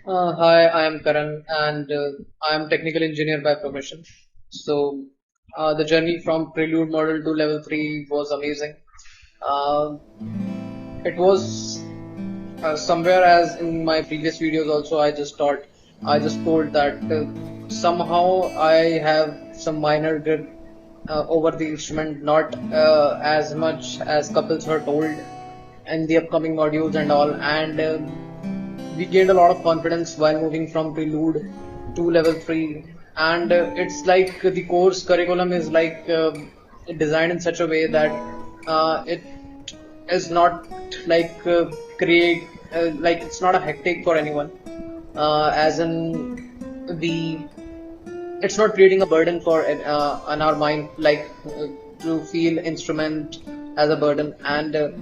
Hi, I am Karan, and I am technical engineer by profession. So, the journey from prelude model to level 3 was amazing. Uh, it was somewhere, as in my previous videos also, I just told that somehow I have some minor grip over the instrument, not as much as couples were told in the upcoming modules and all. And we gained a lot of confidence while moving from prelude to level 3. And it's like the course curriculum is like designed in such a way that it is not like create like it's not a hectic for anyone, as in the it's not creating a burden for on our mind, like to feel instrument as a burden. And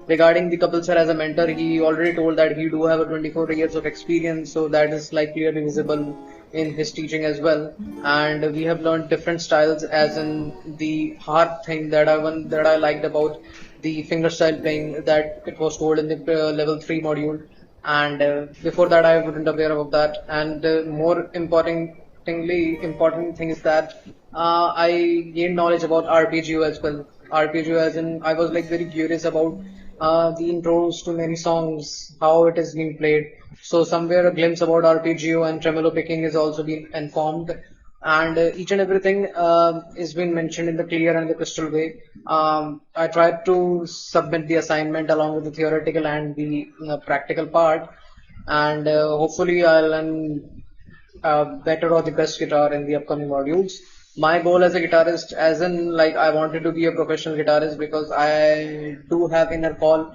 regarding the couple sir as a mentor, he already told that he do have a 24 years of experience, so that is like clearly visible in his teaching as well. And we have learned different styles, as in the harp thing that I liked about the fingerstyle playing, that it was told in the level 3 module. And before that I wasn't aware of that. And more important thing is that I gained knowledge about arpeggio as well. Arpeggio, as in I was like very curious about the intros to many songs, how it is being played. So somewhere a glimpse about arpeggio and tremolo picking is also been informed. And each and everything is been mentioned in the clear and the crystal way. I tried to submit the assignment along with the theoretical and the practical part, and hopefully I'll learn better or the best guitar in the upcoming modules. My goal as a guitarist, as in like I wanted to be a professional guitarist, because I do have inner call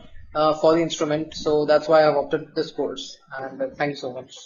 for the instrument, so that's why I've opted this course. And thank you so much.